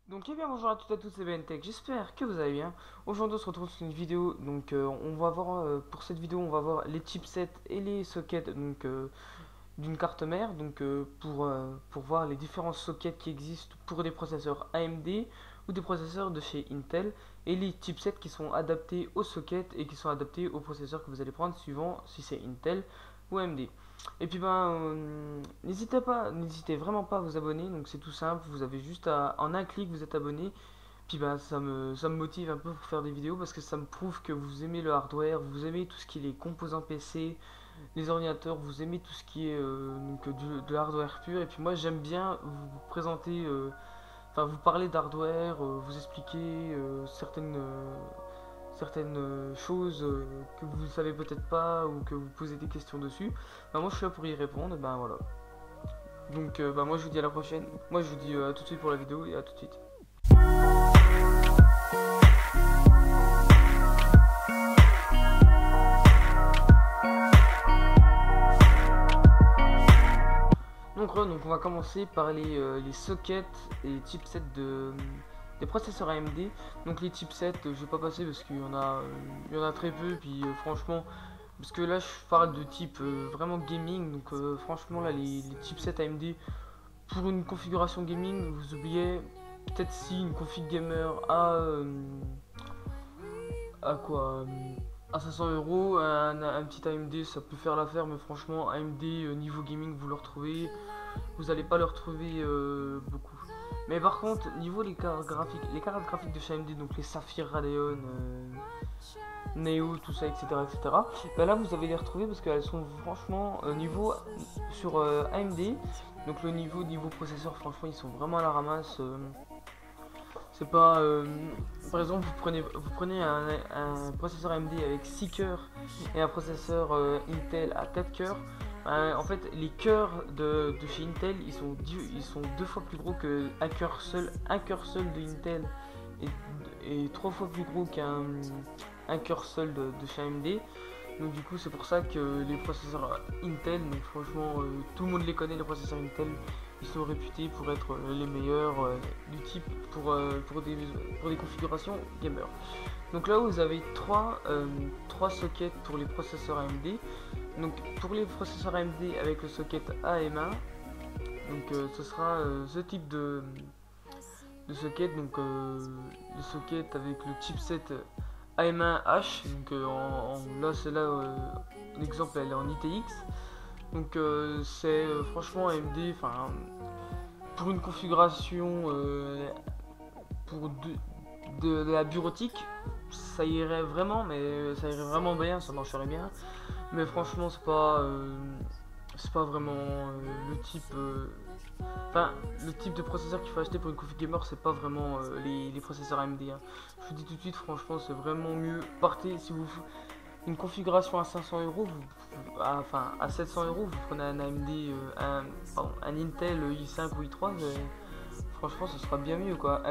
Donc, bonjour à toutes et à tous, c'est BNTech, j'espère que vous allez bien. Aujourd'hui on se retrouve sur une vidéo, on va voir, pour cette vidéo on va voir les chipsets et les sockets d'une carte mère, pour voir les différents sockets qui existent pour des processeurs AMD ou des processeurs de chez Intel, et les chipsets qui sont adaptés aux sockets et qui sont adaptés aux processeurs que vous allez prendre suivant si c'est Intel ou AMD. Et puis n'hésitez vraiment pas à vous abonner, donc c'est tout simple, vous avez juste en un clic vous êtes abonné. Puis ça me motive un peu pour faire des vidéos parce que ça me prouve que vous aimez le hardware, vous aimez tout ce qui est les composants PC, les ordinateurs, vous aimez tout ce qui est de hardware pur. Et puis moi j'aime bien vous présenter, vous parler d'hardware, vous expliquer certaines choses que vous ne savez peut-être pas ou que vous posez des questions dessus. Moi je suis là pour y répondre, ben voilà. Moi je vous dis à la prochaine, moi je vous dis à tout de suite pour la vidéo et à tout de suite. Donc on va commencer par les sockets et les chipsets des processeurs AMD. Donc les chipsets, je vais pas passer parce qu'il y en a très peu. Puis franchement, parce que là je parle de type vraiment gaming. Franchement là les chipsets AMD pour une configuration gaming, vous oubliez peut-être si une config gamer à quoi à 500 €, un petit AMD ça peut faire l'affaire, mais franchement AMD niveau gaming vous le retrouvez, vous n'allez pas le retrouver beaucoup. Mais par contre, niveau les cartes graphiques de chez AMD, donc les Sapphire Radeon, Neo, tout ça, etc. Bah là, vous allez les retrouver parce qu'elles sont franchement niveau sur AMD. Donc le niveau processeur, franchement, ils sont vraiment à la ramasse. C'est pas. Par exemple, vous prenez un processeur AMD avec 6 cœurs et un processeur Intel à 4 cœurs. En fait, les cœurs de chez Intel ils sont deux fois plus gros qu'un cœur seul de Intel et trois fois plus gros qu'un cœur seul de chez AMD. Donc du coup c'est pour ça que les processeurs Intel, donc franchement tout le monde les connaît, les processeurs Intel, ils sont réputés pour être les meilleurs du type pour des configurations gamer. Donc là vous avez trois sockets pour les processeurs AMD. Donc pour les processeurs AMD avec le socket AM1, ce sera ce type de socket, le socket avec le chipset AM1H, l'exemple elle est en ITX. C'est franchement AMD, pour une configuration pour de la bureautique, ça irait vraiment, mais ça irait vraiment bien, ça marcherait bien. Mais franchement, c'est pas vraiment le type de processeur qu'il faut acheter pour une config gamer, c'est pas vraiment les processeurs AMD. Je vous dis tout de suite, franchement, c'est vraiment mieux. Partez, si vous une configuration à 500 €, à 700 €, vous prenez un AMD, un Intel i5 ou i3, franchement, ce sera bien mieux quoi.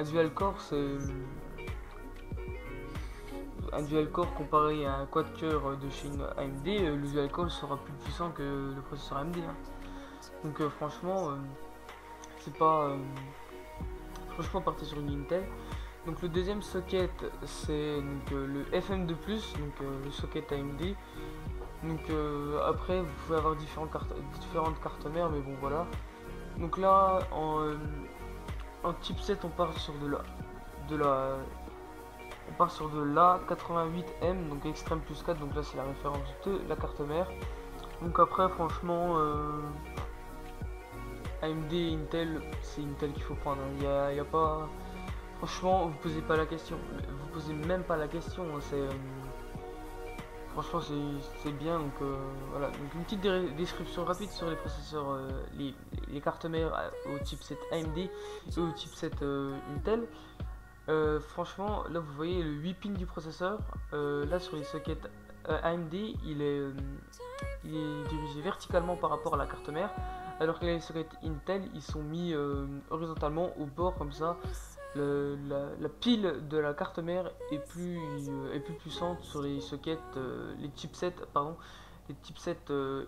Un dual core comparé à un quad core de chez AMD, le dual core sera plus puissant que le processeur AMD. Franchement, c'est pas. Franchement, partez sur une Intel. Donc le deuxième socket, c'est le FM2+, le socket AMD. Après, vous pouvez avoir différentes cartes mères, mais bon voilà. Donc là, en chipset, on part sur de l'A88M, donc Extreme plus 4, donc là c'est la référence de la carte mère. Donc après, franchement, AMD et Intel, c'est Intel qu'il faut prendre. Il y a pas. Franchement, vous posez pas la question. Vous posez même pas la question. Franchement, c'est bien. Voilà. Donc une petite description rapide sur les processeurs, les cartes mères au chipset AMD et au chipset Intel. Franchement, là vous voyez le 8 pins du processeur. Là sur les sockets AMD, il est dirigé verticalement par rapport à la carte mère, alors que les sockets Intel ils sont mis horizontalement au bord comme ça. La pile de la carte mère est plus puissante sur les sockets, les chipsets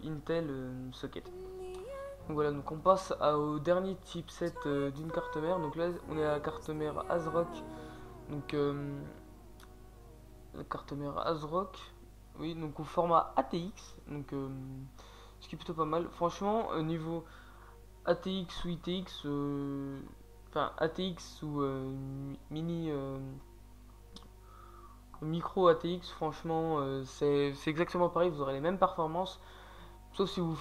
Intel socket. Donc voilà, donc on passe au dernier chipset d'une carte mère. Donc là, on est à la carte mère ASRock. Donc la carte mère ASRock, oui, donc au format ATX. Donc ce qui est plutôt pas mal. Franchement, au niveau ATX ou ITX, enfin ATX ou mini micro ATX, franchement, c'est exactement pareil. Vous aurez les mêmes performances. Sauf si vous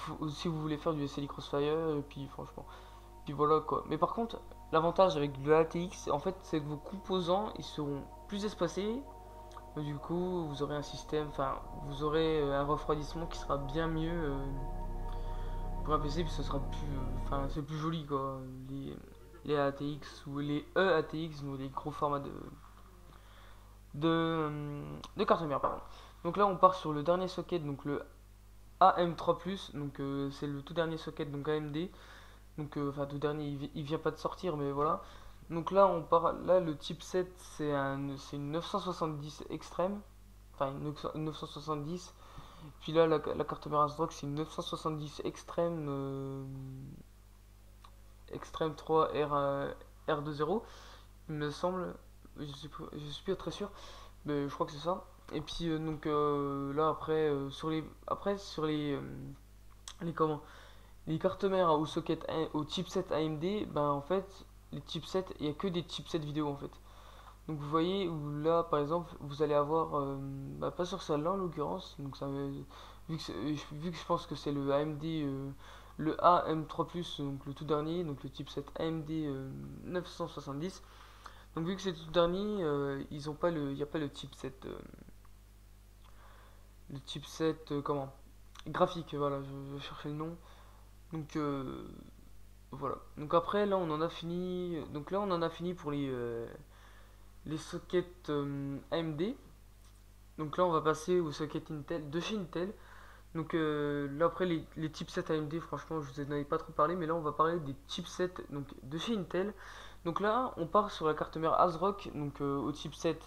voulez faire du SLI Crossfire, et puis franchement. Puis voilà quoi. Mais par contre, l'avantage avec le ATX, en fait, c'est que vos composants, ils seront plus espacés. Du coup, vous aurez un système, enfin, vous aurez un refroidissement qui sera bien mieux pour un PC, puis ce sera plus, enfin, c'est plus joli quoi. Les ATX ou les EATX, ou les gros formats de carte mère, pardon. Donc là, on part sur le dernier socket, donc le AM3+, donc c'est le tout dernier socket, donc AMD. Donc, enfin, tout dernier, il vient pas de sortir, mais voilà. Donc là, on part, là, le chipset, c'est une 970 extrême, enfin une 970. Puis là, la carte mère ASRock, c'est une 970 extrême, extrême 3 R20, il me semble. Je suis plus très sûr, mais je crois que c'est ça. Et puis donc là après sur les comment les cartes mères au chipset AMD, ben en fait les chipsets, il n'y a que des chipsets vidéo en fait. Donc vous voyez où là par exemple vous allez avoir bah, pas sur celle-là en l'occurrence, donc ça vu que je pense que c'est le AMD le AM3+, donc le tout dernier, donc le chipset AMD 970. Donc vu que c'est le tout dernier, ils ont pas il n'y a pas le chipset comment graphique, voilà, je cherchais le nom. Donc voilà. Donc après là on en a fini. Donc là on en a fini pour les sockets AMD. Donc là on va passer aux sockets Intel de chez Intel. Donc là après les chipsets AMD, franchement je vous en avais pas trop parlé, mais là on va parler des chipsets donc de chez Intel. Donc là on part sur la carte mère ASRock, donc au chipset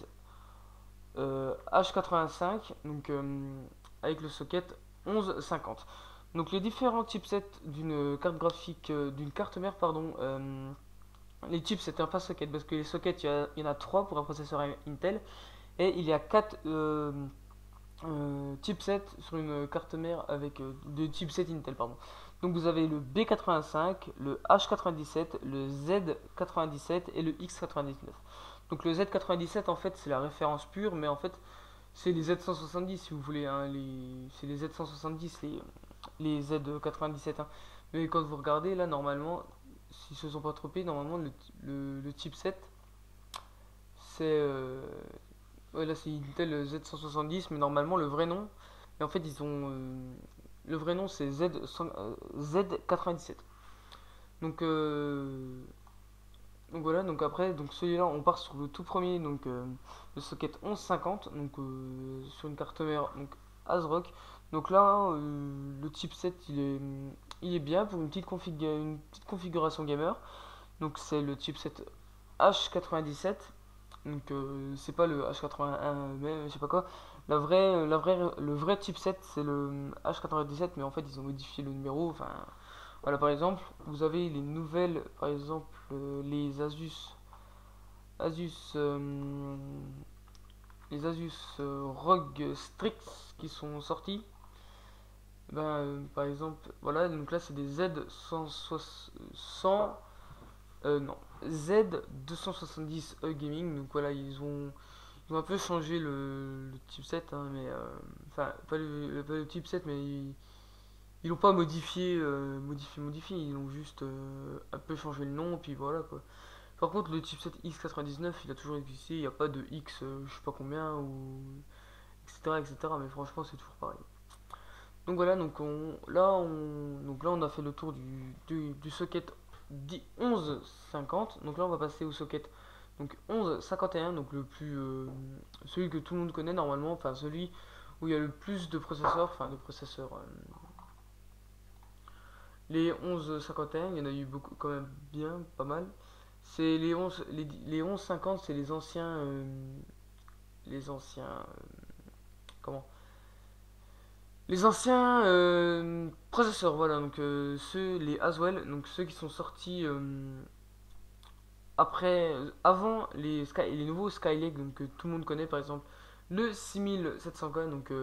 H85, donc avec le socket 1150. Donc les différents chipsets d'une carte graphique, d'une carte mère, pardon, les chips c'est un pas socket parce que les sockets il y en a 3 pour un processeur Intel et il y a 4 chipsets sur une carte mère avec deux chipsets Intel, pardon. Donc vous avez le B85, le H97, le Z97 et le X99. Donc le Z97 en fait c'est la référence pure, mais en fait c'est les Z170 si vous voulez, hein, c'est les Z170, les Z97. Hein. Mais quand vous regardez là, normalement, s'ils se sont pas trompés, normalement le chipset c'est. Ouais, là c'est Intel Z170, mais normalement le vrai nom. Et en fait, ils ont. Le vrai nom c'est Z97. Donc, donc voilà, donc après, donc celui-là, on part sur le tout premier, donc le socket 1150, donc sur une carte mère donc ASRock. Donc là, le chipset il est bien pour une petite configuration gamer. Donc c'est le chipset H97. Donc c'est pas le H81, mais je sais pas quoi. Le vrai chipset c'est le H97, mais en fait ils ont modifié le numéro. Enfin, voilà, par exemple, vous avez les nouvelles, par exemple, les Asus, les Asus ROG Strix qui sont sortis. Ben, par exemple, voilà, donc là c'est des Z100, non, Z270E Gaming. Donc voilà, ils ont un peu changé le chipset, hein, mais enfin, pas le chipset, mais ils l'ont pas modifié, ils ont juste un peu changé le nom, puis voilà quoi. Par contre, le chipset X99, il a toujours existé, il n'y a pas de X, je sais pas combien, ou etc. etc. Mais franchement, c'est toujours pareil. Donc voilà, donc là, on a fait le tour du socket 1150. Donc là, on va passer au socket donc 1151, donc celui que tout le monde connaît normalement, enfin celui où il y a le plus de processeurs, enfin de processeurs. Les 1151, il y en a eu beaucoup, quand même bien, pas mal. C'est les 1150, c'est les anciens, comment? Les anciens processeurs, voilà, donc ceux, les Haswell, donc ceux qui sont sortis avant les nouveaux Skylake, donc que tout le monde connaît par exemple, le 6700K, donc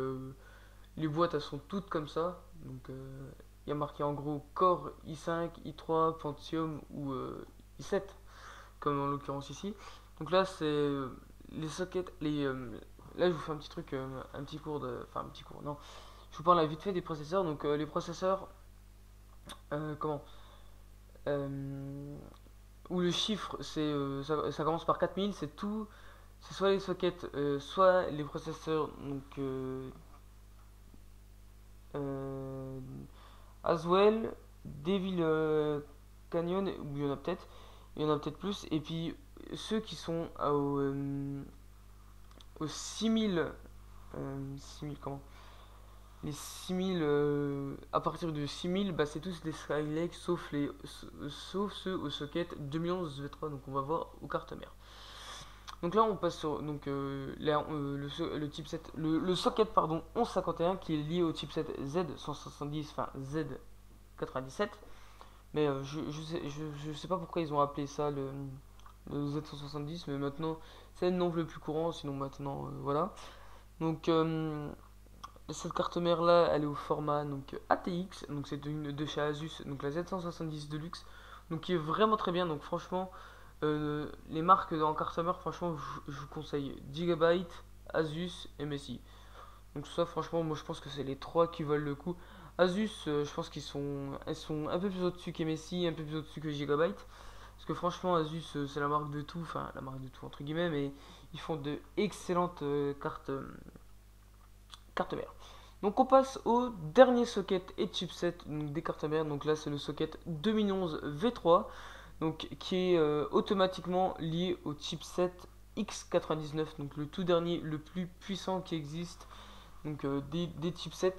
les boîtes elles sont toutes comme ça, donc il y a marqué en gros Core i5, i3, Pentium ou i7, comme en l'occurrence ici. Donc là c'est les sockets, là je vous fais un petit truc, un petit cours enfin un petit cours, non, je vous parle vite fait des processeurs, donc les processeurs, comment euh, où le chiffre ça commence par 4000, c'est tout, c'est soit les sockets, soit les processeurs, donc euh, Haswell, Devil Canyon, ou il y en a peut-être plus, et puis ceux qui sont au 6000, 6000 comment les 6000, à partir de 6000, bah, c'est tous des Skylake sauf ceux au socket 2011 V3, donc on va voir aux cartes mères. Donc là on passe sur donc, le chipset, le socket pardon 1151 qui est lié au chipset Z170, enfin Z97. Mais je sais pas pourquoi ils ont appelé ça le Z170, mais maintenant c'est le nom le plus courant, sinon maintenant voilà. Donc cette carte mère là, elle est au format donc ATX, donc c'est une de chez Asus, donc la Z170 Deluxe, donc qui est vraiment très bien. Donc franchement, les marques en carte mère, franchement, je vous conseille Gigabyte, Asus et MSI. Donc ça, franchement, moi je pense que c'est les trois qui valent le coup. Asus, je pense elles sont un peu plus au-dessus qu'MSI, un peu plus au-dessus que Gigabyte. Parce que franchement, Asus, c'est la marque de tout, enfin la marque de tout entre guillemets, mais ils font de excellentes cartes mères. Donc on passe au dernier socket et chipset donc des cartes mères. Donc là c'est le socket 2011 V3 donc, qui est automatiquement lié au chipset X99, donc le tout dernier, le plus puissant qui existe donc des chipsets.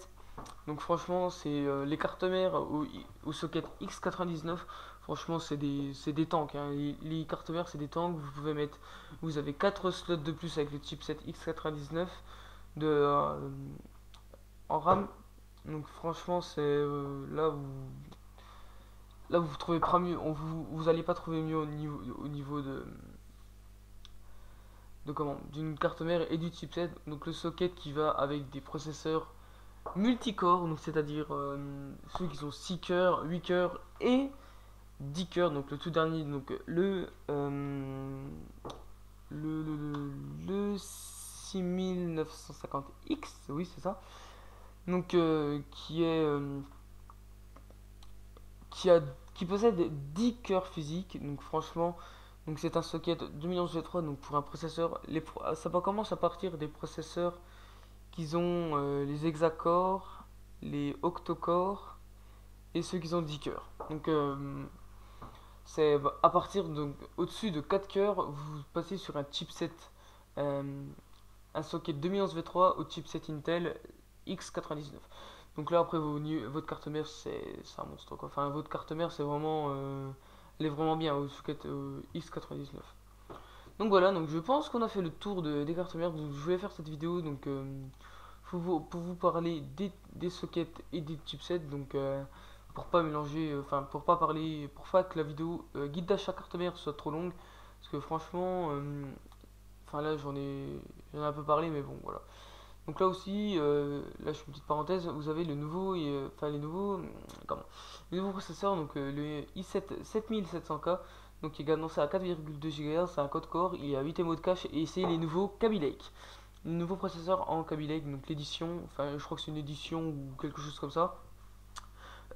Donc franchement c'est les cartes mères au socket X99. Franchement c'est des tanks, hein. Les cartes mères c'est des tanks. Vous avez 4 slots de plus avec le chipset X99 de, en RAM. Donc franchement, c'est là vous trouvez pas mieux. Vous allez pas trouver mieux au niveau de comment d'une carte mère et du chipset. Donc le socket qui va avec des processeurs multicore, donc c'est-à-dire ceux qui sont 6 cœurs, 8 cœurs et 10 cœurs. Donc le tout dernier, donc le 6950X, oui c'est ça. Donc qui, a, qui possède 10 cœurs physiques. Donc franchement, donc c'est un socket 2011 G3. Donc pour un processeur, ça commence à partir des processeurs qui ont les hexacores, les octocores et ceux qui ont 10 cœurs. Donc c'est à partir de au-dessus de 4 cœurs, vous passez sur un chipset, euh, un socket 2011 V3 au chipset Intel X99. Donc là, après, votre carte mère, c'est un monstre, quoi. Enfin, votre carte mère, c'est vraiment. Elle est vraiment bien au socket X99. Donc voilà, donc je pense qu'on a fait le tour des cartes mères. Donc je voulais faire cette vidéo donc, pour vous parler des sockets et des chipsets. Donc pour pas mélanger, enfin pour pas parler, pour pas que la vidéo guide d'achat carte mère soit trop longue. Parce que franchement, enfin là j'en ai un peu parlé, mais bon voilà. Donc là aussi, là je fais une petite parenthèse, vous avez le nouveau, enfin les nouveaux, comment, les nouveaux processeurs, donc le i7 7700K, donc qui est annoncé à 4,2 GHz, c'est un code core, il y a 8 mots de cache et c'est les nouveaux Kaby Lake. Le nouveau processeur en Kaby Lake, donc l'édition, enfin je crois que c'est une édition ou quelque chose comme ça.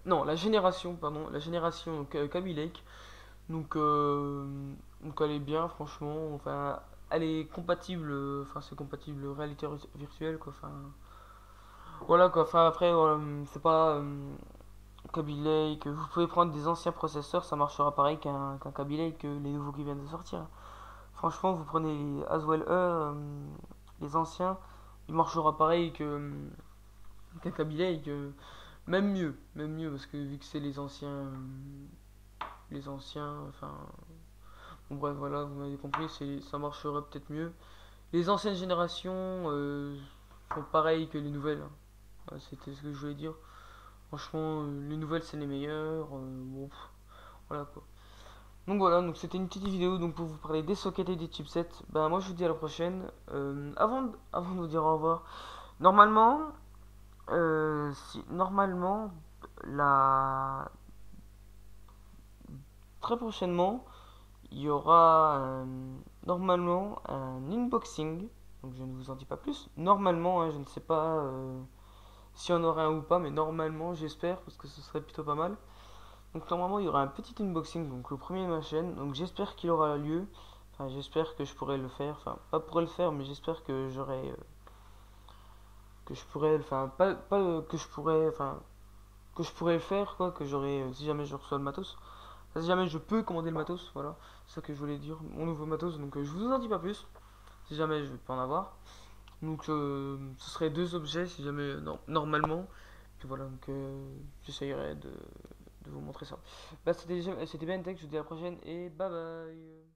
Non, la génération, pardon, la génération Kaby Lake. Donc, donc elle est bien, franchement. Enfin, elle est compatible. Enfin, c'est compatible réalité virtuelle, quoi. Enfin, voilà, quoi. Enfin, après, c'est pas Kaby Lake. Vous pouvez prendre des anciens processeurs, ça marchera pareil qu'un Kaby Lake, les nouveaux qui viennent de sortir. Franchement, vous prenez les Haswell E, les anciens, il marchera pareil qu'un Kaby Lake. Même mieux, parce que vu que c'est les anciens, enfin, bon, bref, voilà, vous m'avez compris, ça marchera peut-être mieux. Les anciennes générations sont pareilles que les nouvelles. Voilà, c'était ce que je voulais dire. Franchement, les nouvelles c'est les meilleures. Bon, voilà quoi. Donc voilà, donc c'était une petite vidéo donc pour vous parler des sockets et des chipsets. Ben moi je vous dis à la prochaine. Avant de vous dire au revoir, normalement, normalement, la très prochainement, il y aura normalement un unboxing. Donc je ne vous en dis pas plus. Normalement, hein, je ne sais pas s'il y en aura un ou pas, mais normalement, j'espère parce que ce serait plutôt pas mal. Donc normalement, il y aura un petit unboxing, donc le premier de ma chaîne. Donc j'espère qu'il aura lieu. Enfin, j'espère que je pourrai le faire. Enfin, pas pourrai le faire, mais j'espère que j'aurai, que je pourrais, enfin, pas que je pourrais, enfin, que je pourrais le faire, quoi, que j'aurai, si jamais je reçois le matos. Enfin, si jamais je peux commander le matos, voilà. C'est ça que je voulais dire, mon nouveau matos. Donc je vous en dis pas plus. Si jamais je peux en avoir. Donc ce serait deux objets, si jamais, non, normalement. Puis voilà, donc j'essayerai de vous montrer ça. Bah, c'était bien Tech, je vous dis à la prochaine et bye bye.